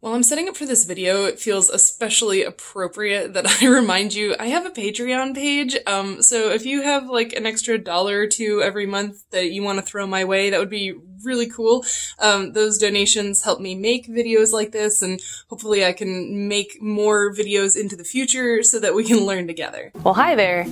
While I'm setting up for this video, it feels especially appropriate that I remind you I have a Patreon page. So if you have like an extra $1 or $2 every month that you want to throw my way, that would be really cool. Those donations help me make videos like this, and hopefully I can make more videos into the future so that we can learn together. Well, hi there.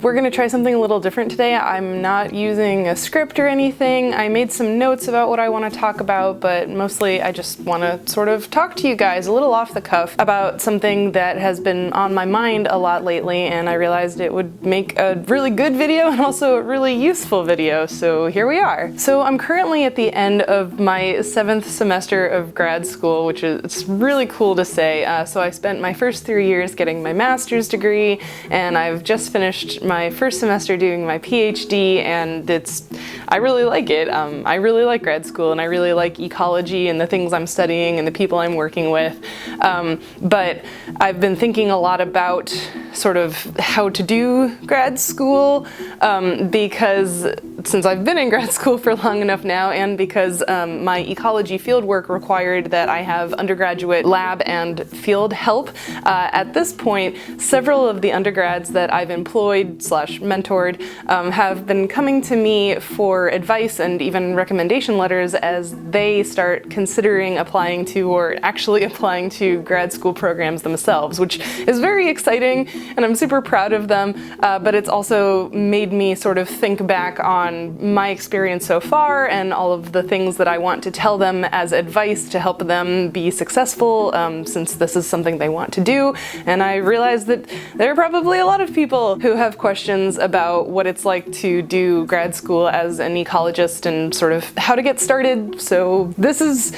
We're gonna try something a little different today. I'm not using a script or anything. I made some notes about what I want to talk about, but mostly I just want to sort of talk to you guys a little off the cuff about something that has been on my mind a lot lately, and I realized it would make a really good video and also a really useful video, so here we are. So I'm currently at the end of my 7th semester of grad school, which is it's really cool to say. So I spent my first 3 years getting my master's degree, and I've just finished my first semester doing my PhD, and I really like it. I really like grad school, and I really like ecology and the things I'm studying and the people I'm working with. But I've been thinking a lot about sort of how to do grad school because since I've been in grad school for long enough now, and because my ecology fieldwork required that I have undergraduate lab and field help. At this point, several of the undergrads that I've employed / mentored have been coming to me for advice and even recommendation letters as they start considering applying to or actually applying to grad school programs themselves, which is very exciting, and I'm super proud of them, but it's also made me sort of think back on my experience so far and all of the things that I want to tell them as advice to help them be successful, since this is something they want to do. And I realized that there are probably a lot of people who have questions about what it's like to do grad school as an ecologist and sort of how to get started. So this is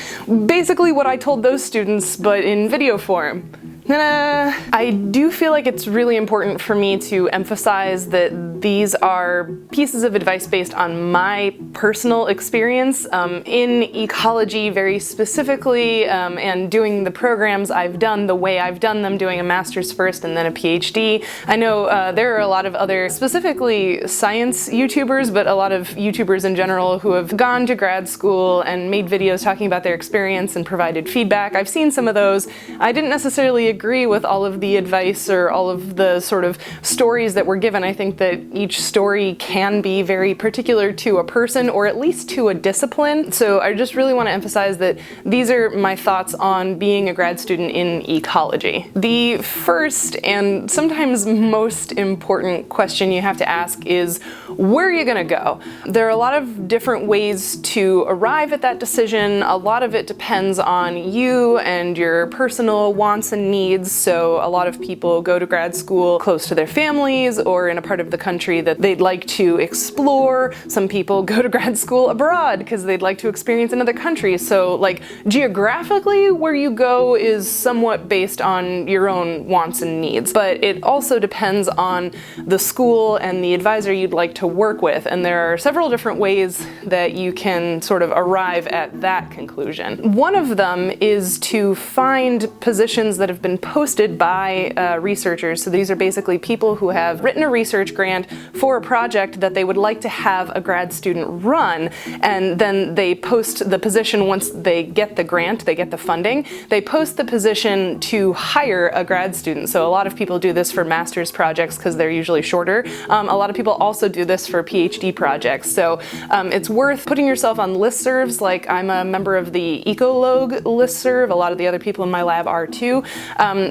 basically what I told those students, but in video form. I do feel like it's really important for me to emphasize that these are pieces of advice based on my personal experience in ecology very specifically, and doing the programs I've done the way I've done them, doing a master's first and then a PhD. I know there are a lot of other specifically science YouTubers, but a lot of YouTubers in general who have gone to grad school and made videos talking about their experience and provided feedback. I've seen some of those. I didn't necessarily agree with all of the advice or all of the sort of stories that were given. I think that each story can be very particular to a person or at least to a discipline. So I just really want to emphasize that these are my thoughts on being a grad student in ecology. The first and sometimes most important question you have to ask is, where are you going to go? There are a lot of different ways to arrive at that decision. A lot of it depends on you and your personal wants and needs. So a lot of people go to grad school close to their families or in a part of the country that they'd like to explore. Some people go to grad school abroad because they'd like to experience another country. So like geographically where you go is somewhat based on your own wants and needs, but it also depends on the school and the advisor you'd like to work with. And there are several different ways that you can sort of arrive at that conclusion. One of them is to find positions that have been posted by researchers. So these are basically people who have written a research grant for a project that they would like to have a grad student run, and then they post the position once they get the grant, they get the funding, they post the position to hire a grad student. So a lot of people do this for master's projects because they're usually shorter. A lot of people also do this for PhD projects. So it's worth putting yourself on listservs, like I'm a member of the Ecologue listserv, a lot of the other people in my lab are too.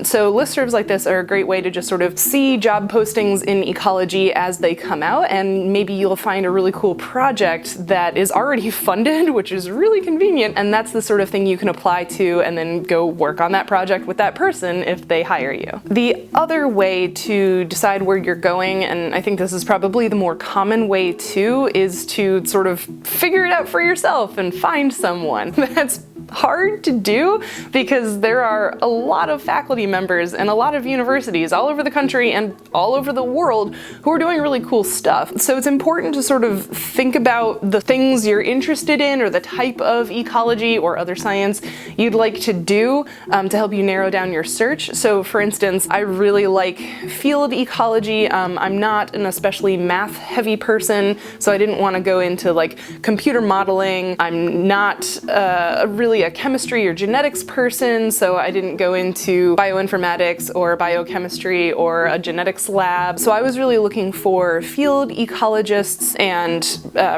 So listservs like this are a great way to just sort of see job postings in ecology as they come out, and maybe you'll find a really cool project that is already funded, which is really convenient, and that's the sort of thing you can apply to and then go work on that project with that person if they hire you. The other way to decide where you're going, and I think this is probably the more common way too, is to sort of figure it out for yourself and find someone. That's hard to do because there are a lot of faculty members and a lot of universities all over the country and all over the world who are doing really cool stuff. So it's important to sort of think about the things you're interested in or the type of ecology or other science you'd like to do to help you narrow down your search. So for instance, I really like field ecology. I'm not an especially math heavy person, so I didn't want to go into like computer modeling. I'm not really really a chemistry or genetics person, so I didn't go into bioinformatics or biochemistry or a genetics lab. So I was really looking for field ecologists and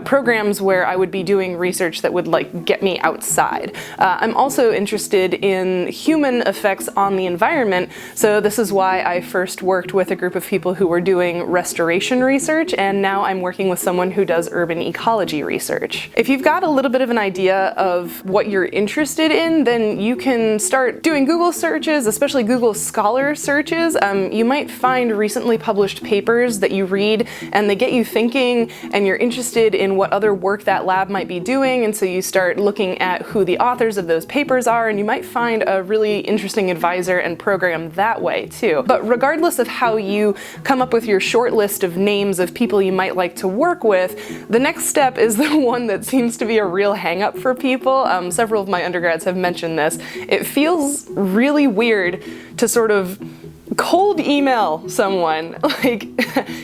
programs where I would be doing research that would like get me outside. I'm also interested in human effects on the environment, so this is why I first worked with a group of people who were doing restoration research, and now I'm working with someone who does urban ecology research. If you've got a little bit of an idea of what you're interested in, then you can start doing Google searches, especially Google Scholar searches. You might find recently published papers that you read and they get you thinking, and you're interested in what other work that lab might be doing, and so you start looking at who the authors of those papers are, and you might find a really interesting advisor and program that way too. But regardless of how you come up with your short list of names of people you might like to work with, the next step is the one that seems to be a real hang-up for people. Several of my undergrads have mentioned this. It feels really weird to sort of cold email someone. Like,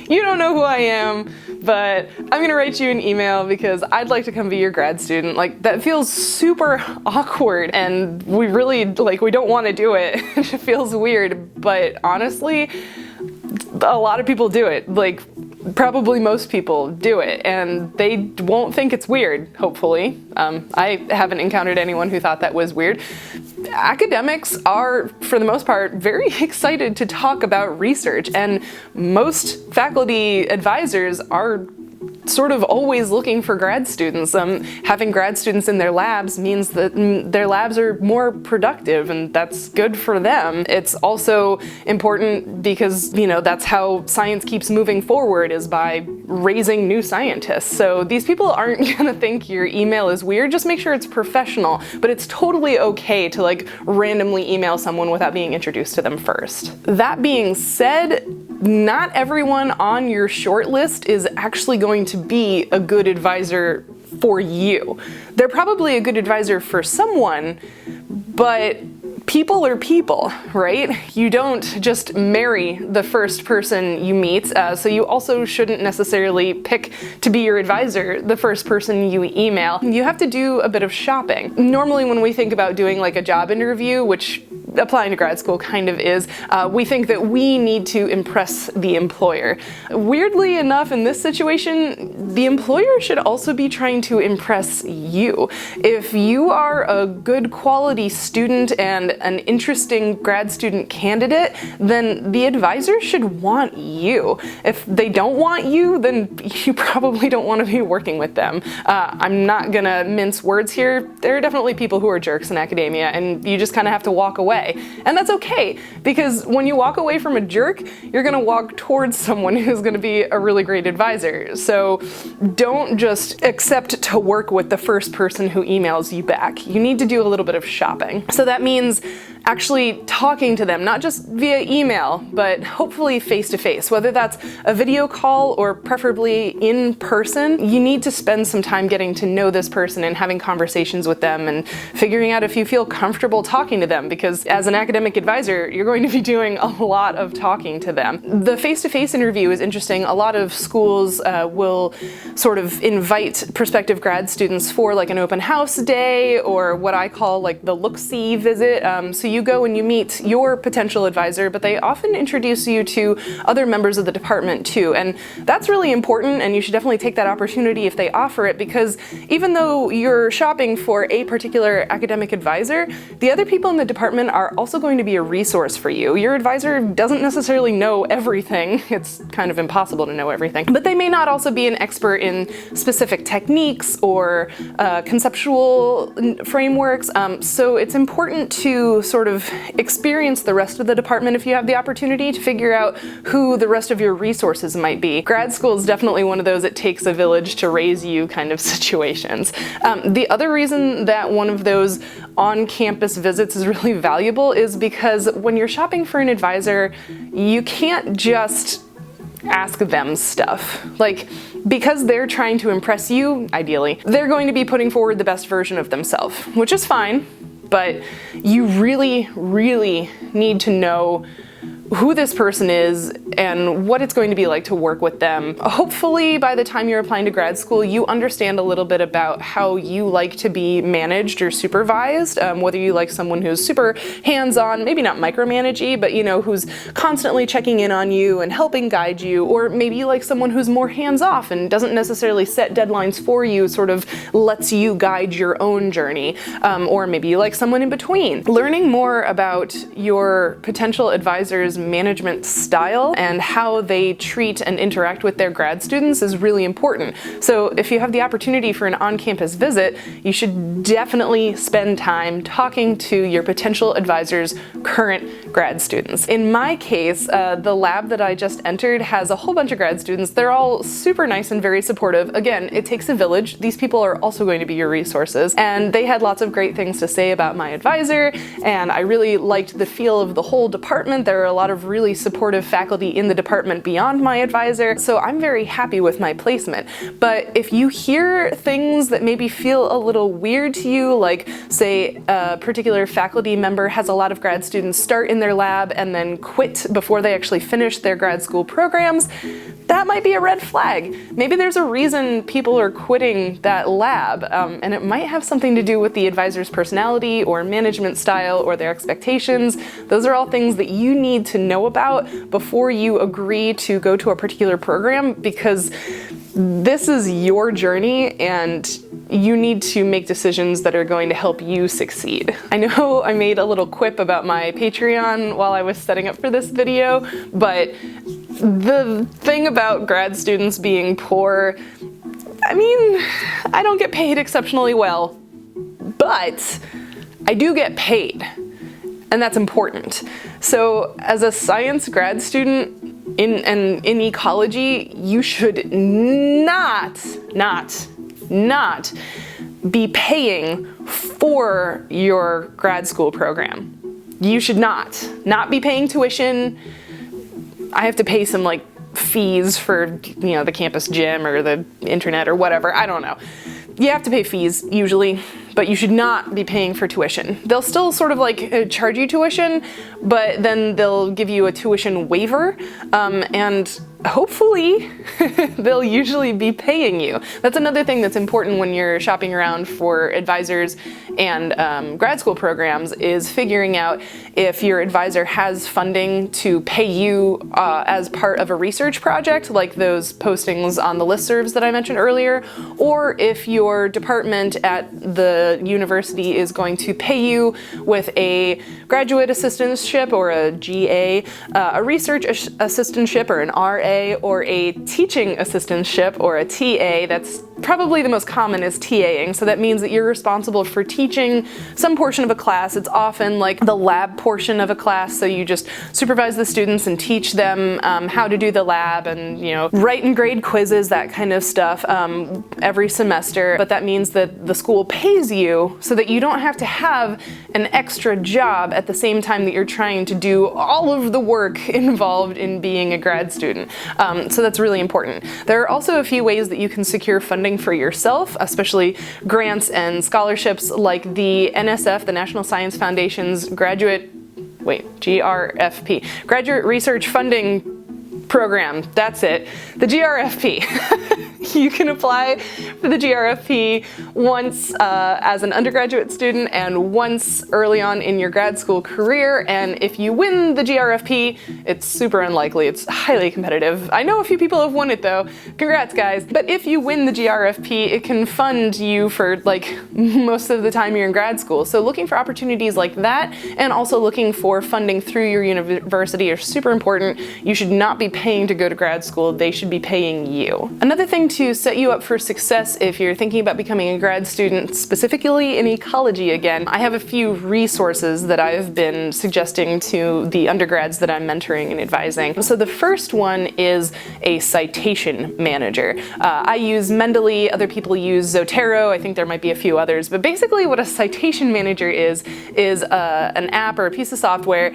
you don't know who I am, but I'm gonna write you an email because I'd like to come be your grad student. Like, that feels super awkward, and we really, like, we don't want to do it. It feels weird, but honestly, a lot of people do it. Like, probably most people do it, and they won't think it's weird, hopefully. I haven't encountered anyone who thought that was weird. Academics are, for the most part, very excited to talk about research, and most faculty advisors are sort of always looking for grad students. Having grad students in their labs means that their labs are more productive, and that's good for them. It's also important because, you know, that's how science keeps moving forward, is by raising new scientists. So these people aren't gonna think your email is weird. Just make sure it's professional, but it's totally okay to like randomly email someone without being introduced to them first. That being said, not everyone on your short list is actually going to be a good advisor for you. They're probably a good advisor for someone, but people are people, right? You don't just marry the first person you meet, so you also shouldn't necessarily pick to be your advisor the first person you email. You have to do a bit of shopping. Normally when we think about doing like a job interview, which applying to grad school kind of is, we think that we need to impress the employer. Weirdly enough, in this situation, the employer should also be trying to impress you. If you are a good quality student and an interesting grad student candidate, then the advisor should want you. If they don't want you, then you probably don't want to be working with them. I'm not gonna mince words here. There are definitely people who are jerks in academia, and you just kind of have to walk away. And that's okay, because when you walk away from a jerk, you're gonna walk towards someone who's gonna be a really great advisor. So don't just accept to work with the first person who emails you back. You need to do a little bit of shopping. So that means actually talking to them, not just via email, but hopefully face-to-face. Whether that's a video call or preferably in person, you need to spend some time getting to know this person and having conversations with them and figuring out if you feel comfortable talking to them, because as an academic advisor, you're going to be doing a lot of talking to them. The face-to-face interview is interesting. A lot of schools will sort of invite prospective grad students for like an open house day, or what I call like the look-see visit. So you go and you meet your potential advisor, but they often introduce you to other members of the department too. And that's really important, and you should definitely take that opportunity if they offer it, because even though you're shopping for a particular academic advisor, the other people in the department are also going to be a resource for you. Your advisor doesn't necessarily know everything. It's kind of impossible to know everything. But they may not also be an expert in specific techniques or conceptual frameworks. So it's important to sort of experience the rest of the department if you have the opportunity, to figure out who the rest of your resources might be. Grad school is definitely one of those it takes a village to raise you kind of situations. The other reason that one of those on-campus visits is really valuable is because when you're shopping for an advisor, you can't just ask them stuff. Like, because they're trying to impress you, ideally, they're going to be putting forward the best version of themselves, which is fine, but you really, really need to know who this person is and what it's going to be like to work with them. Hopefully by the time you're applying to grad school, you understand a little bit about how you like to be managed or supervised, whether you like someone who's super hands-on, maybe not micromanagey, but who's constantly checking in on you and helping guide you, or maybe you like someone who's more hands-off and doesn't necessarily set deadlines for you, sort of lets you guide your own journey, or maybe you like someone in between. Learning more about your potential advisor's management style and how they treat and interact with their grad students is really important. So if you have the opportunity for an on-campus visit, you should definitely spend time talking to your potential advisor's current grad students. In my case, the lab that I just entered has a whole bunch of grad students. They're all super nice and very supportive. Again, it takes a village. These people are also going to be your resources, and they had lots of great things to say about my advisor, and I really liked the feel of the whole department. There are a lot of really supportive faculty in the department beyond my advisor, so I'm very happy with my placement. But if you hear things that maybe feel a little weird to you, like say a particular faculty member has a lot of grad students start in their lab and then quit before they actually finish their grad school programs, that might be a red flag. Maybe there's a reason people are quitting that lab, and it might have something to do with the advisor's personality or management style or their expectations. Those are all things that you need to know about before you agree to go to a particular program, because this is your journey and you need to make decisions that are going to help you succeed. I know I made a little quip about my Patreon while I was setting up for this video, but the thing about grad students being poor, I mean, I don't get paid exceptionally well, but I do get paid, and that's important. So as a science grad student in ecology, you should not be paying for your grad school program. You should not be paying tuition. I have to pay some fees for, the campus gym or the internet or whatever, I don't know. You have to pay fees usually, but you should not be paying for tuition. They'll still sort of charge you tuition, but then they'll give you a tuition waiver, and hopefully they'll usually be paying you. That's another thing that's important when you're shopping around for advisors and grad school programs, is figuring out if your advisor has funding to pay you as part of a research project, like those postings on the listservs that I mentioned earlier, or if your department at the university is going to pay you with a graduate assistantship or a GA, a research assistantship or an RA, or a teaching assistantship or a TA. That's probably the most common is TAing. So that means that you're responsible for teaching some portion of a class. It's often like the lab portion of a class. So you just supervise the students and teach them how to do the lab and, write and grade quizzes, that kind of stuff every semester. But that means that the school pays you so that you don't have to have an extra job at the same time that you're trying to do all of the work involved in being a grad student. So that's really important. There are also a few ways that you can secure funding for yourself, especially grants and scholarships like the NSF, the National Science Foundation's GRFP, Graduate Research Funding Program. That's it. The GRFP. You can apply for the GRFP once as an undergraduate student and once early on in your grad school career, and if you win the GRFP, it's super unlikely. It's highly competitive. I know a few people have won it though. Congrats guys. But if you win the GRFP, it can fund you for most of the time you're in grad school. So looking for opportunities like that, and also looking for funding through your university, are super important. You should not be paying to go to grad school. They should be paying you. Another thing to set you up for success if you're thinking about becoming a grad student, specifically in ecology again, I have a few resources that I've been suggesting to the undergrads that I'm mentoring and advising. So the first one is a citation manager. I use Mendeley, other people use Zotero, I think there might be a few others, but basically what a citation manager is an app or a piece of software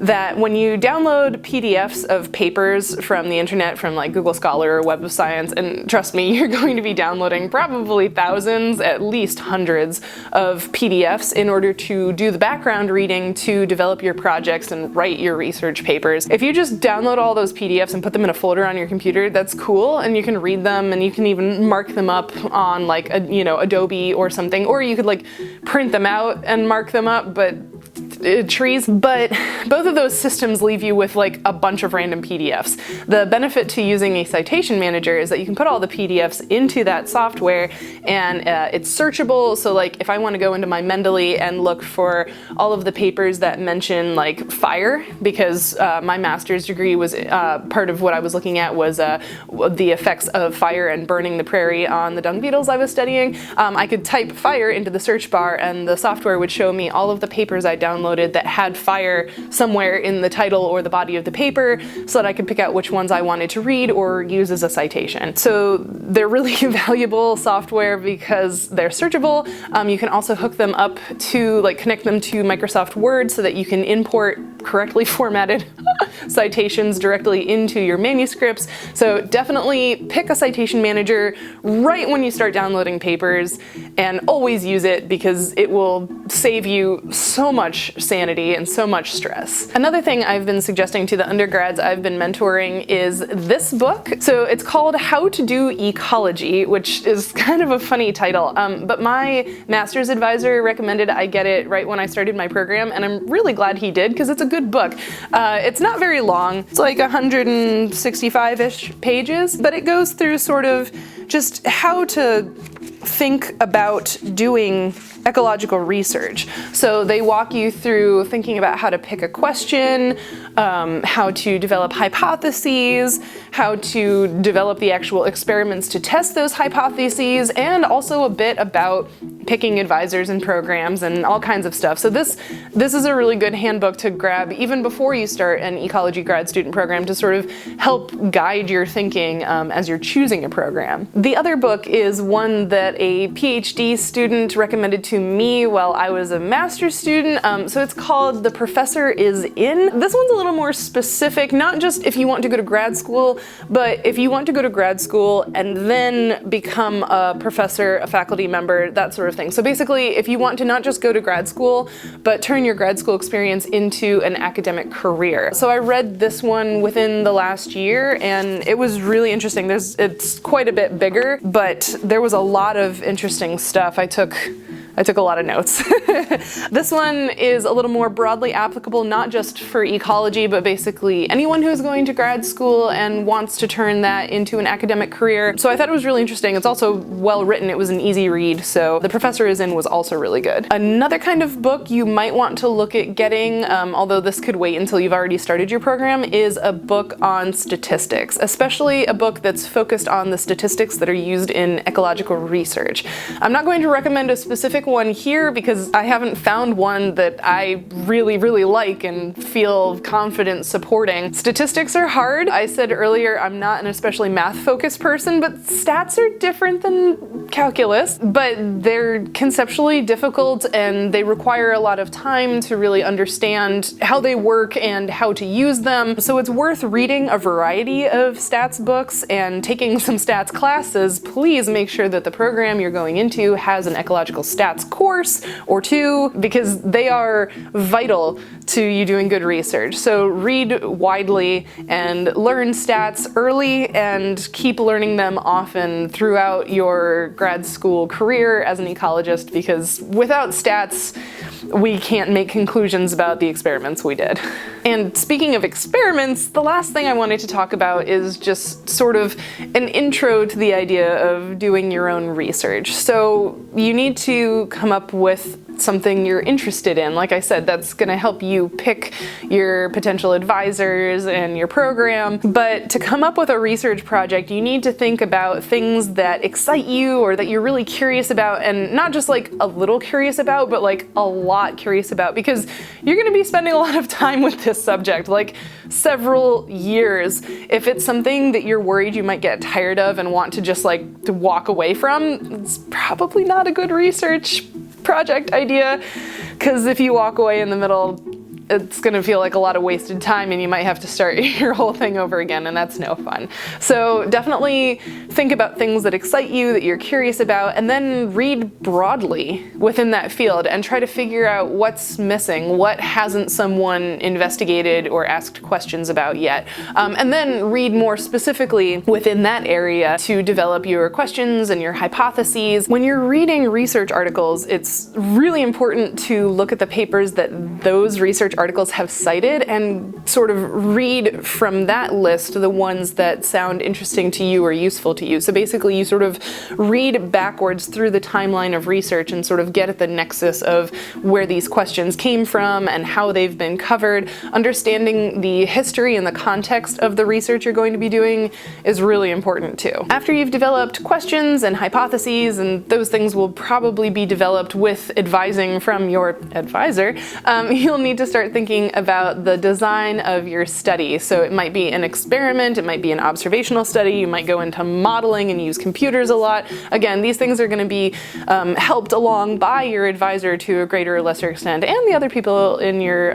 that when you download PDFs of papers from the internet, from like Google Scholar or Web of Science, and trust me, you're going to be downloading probably thousands, at least hundreds of PDFs in order to do the background reading to develop your projects and write your research papers. If you just download all those PDFs and put them in a folder on your computer, that's cool, and you can read them and you can even mark them up on like Adobe or something, or you could like print them out and mark them up, but both of those systems leave you with like a bunch of random PDFs. The benefit to using a citation manager is that you can put all the PDFs into that software, and it's searchable. So like if I want to go into my Mendeley and look for all of the papers that mention like fire, because my master's degree was part of what I was looking at was the effects of fire and burning the prairie on the dung beetles I was studying, I could type fire into the search bar and the software would show me all of the papers I downloaded that had fire somewhere in the title or the body of the paper, so that I could pick out which ones I wanted to read or use as a citation. So they're really valuable software because they're searchable. You can also hook them up to, like, connect them to Microsoft Word so that you can import correctly formatted citations directly into your manuscripts. So definitely pick a citation manager right when you start downloading papers, and always use it because it will save you so much sanity and so much stress. Another thing I've been suggesting to the undergrads I've been mentoring is this book. So it's called How to Do Ecology, which is kind of a funny title, but my master's advisor recommended I get it right when I started my program, and I'm really glad he did because it's a good book. It's not very long. It's like 165-ish pages, but it goes through sort of just how to think about doing ecological research. So they walk you through thinking about how to pick a question, how to develop hypotheses, how to develop the actual experiments to test those hypotheses, and also a bit about picking advisors and programs and all kinds of stuff. So this is a really good handbook to grab even before you start an ecology grad student program, to sort of help guide your thinking as you're choosing a program. The other book is one that a PhD student recommended to me while I was a master's student. So it's called The Professor Is In. This one's a little more specific, not just if you want to go to grad school, but if you want to go to grad school and then become a professor, a faculty member, that sort of thing. So basically, if you want to not just go to grad school, but turn your grad school experience into an academic career. So I read this one within the last year, and it was really interesting. It's quite a bit bigger, but there was a lot of interesting stuff. I took a lot of notes. This one is a little more broadly applicable, not just for ecology, but basically anyone who's going to grad school and wants to turn that into an academic career. So I thought it was really interesting. It's also well written. It was an easy read. So The Professor Is In was also really good. Another kind of book you might want to look at getting, although this could wait until you've already started your program, is a book on statistics, especially a book that's focused on the statistics that are used in ecological research. I'm not going to recommend a specific one here because I haven't found one that I really, really like and feel confident supporting. Statistics are hard. I said earlier I'm not an especially math-focused person, but stats are different than calculus, but they're conceptually difficult and they require a lot of time to really understand how they work and how to use them. So it's worth reading a variety of stats books and taking some stats classes. Please make sure that the program you're going into has an ecological stats course or two, because they are vital to you doing good research. So read widely and learn stats early and keep learning them often throughout your grad school career as an ecologist, because without stats, we can't make conclusions about the experiments we did. And speaking of experiments, the last thing I wanted to talk about is just sort of an intro to the idea of doing your own research. So you need to come up with something you're interested in. Like I said, that's going to help you pick your potential advisors and your program. But to come up with a research project, you need to think about things that excite you or that you're really curious about, and not just like a little curious about, but like a lot curious about, because you're going to be spending a lot of time with this subject, like several years. If it's something that you're worried you might get tired of and want to just like to walk away from, it's probably not a good research project idea, because if you walk away in the middle, it's gonna feel like a lot of wasted time and you might have to start your whole thing over again, and that's no fun. So definitely think about things that excite you, that you're curious about, and then read broadly within that field and try to figure out what's missing, what hasn't someone investigated or asked questions about yet. And then read more specifically within that area to develop your questions and your hypotheses. When you're reading research articles, it's really important to look at the papers that those research articles have cited and sort of read from that list the ones that sound interesting to you or useful to you. So basically you sort of read backwards through the timeline of research and sort of get at the nexus of where these questions came from and how they've been covered. Understanding the history and the context of the research you're going to be doing is really important too. After you've developed questions and hypotheses, and those things will probably be developed with advising from your advisor, you'll need to start thinking about the design of your study. So it might be an experiment, it might be an observational study, you might go into modeling and use computers a lot. Again, these things are going to be helped along by your advisor to a greater or lesser extent, and the other people in your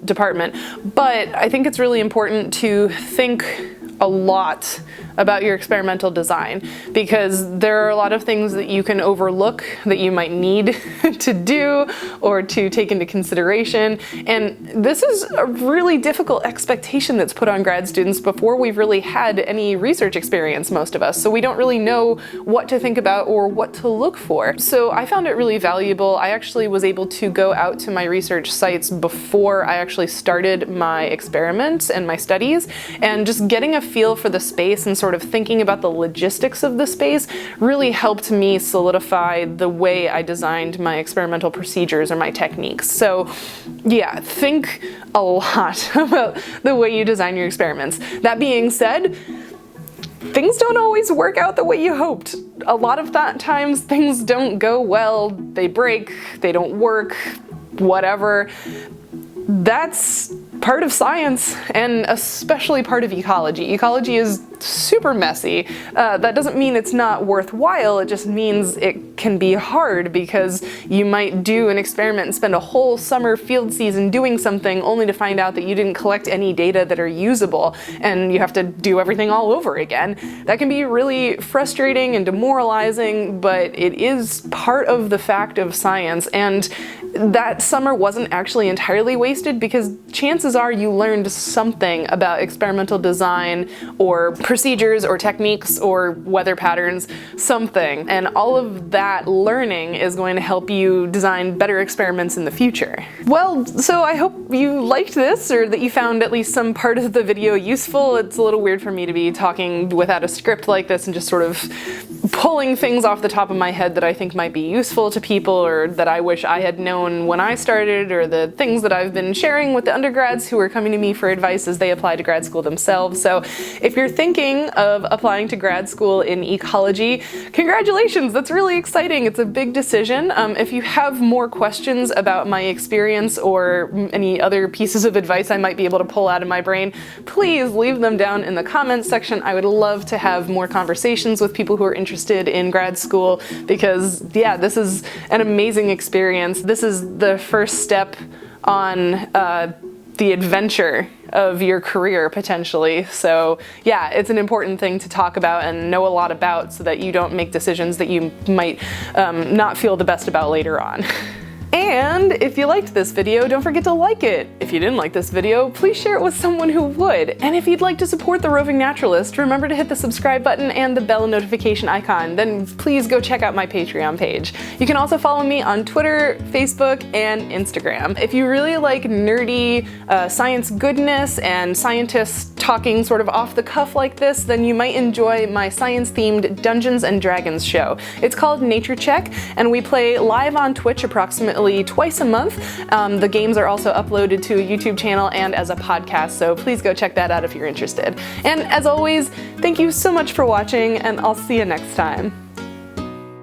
department. But I think it's really important to think a lot about your experimental design, because there are a lot of things that you can overlook that you might need to do or to take into consideration. And this is a really difficult expectation that's put on grad students before we've really had any research experience, most of us. So we don't really know what to think about or what to look for. So I found it really valuable. I actually was able to go out to my research sites before I actually started my experiments and my studies, and just getting a feel for the space and sort of thinking about the logistics of the space really helped me solidify the way I designed my experimental procedures or my techniques. So yeah, think a lot about the way you design your experiments. That being said, things don't always work out the way you hoped. A lot of times things don't go well, they break, they don't work, whatever. That's part of science, and especially part of ecology. Ecology is super messy. That doesn't mean it's not worthwhile, it just means it can be hard, because you might do an experiment and spend a whole summer field season doing something only to find out that you didn't collect any data that are usable, and you have to do everything all over again. That can be really frustrating and demoralizing, but it is part of the fact of science, and that summer wasn't actually entirely wasted, because chances are you learned something about experimental design or procedures or techniques or weather patterns, something. And all of that learning is going to help you design better experiments in the future. Well, so I hope you liked this, or that you found at least some part of the video useful. It's a little weird for me to be talking without a script like this and just sort of pulling things off the top of my head that I think might be useful to people, or that I wish I had known when I started, or the things that I've been sharing with the undergrads who are coming to me for advice as they apply to grad school themselves. So if you're thinking of applying to grad school in ecology, congratulations, that's really exciting. It's a big decision. If you have more questions about my experience or any other pieces of advice I might be able to pull out of my brain, please leave them down in the comments section. I would love to have more conversations with people who are interested in grad school, because yeah, this is an amazing experience. This is the first step on the adventure of your career, potentially. So yeah, it's an important thing to talk about and know a lot about, so that you don't make decisions that you might not feel the best about later on. And if you liked this video, don't forget to like it. If you didn't like this video, please share it with someone who would. And if you'd like to support the Roving Naturalist, remember to hit the subscribe button and the bell notification icon. Then please go check out my Patreon page. You can also follow me on Twitter, Facebook, and Instagram. If you really like nerdy science goodness and scientists talking sort of off the cuff like this, then you might enjoy my science-themed Dungeons & Dragons show. It's called Nature Check, and we play live on Twitch approximately twice a month. The games are also uploaded to a YouTube channel and as a podcast, so please go check that out if you're interested. And as always, thank you so much for watching, and I'll see you next time.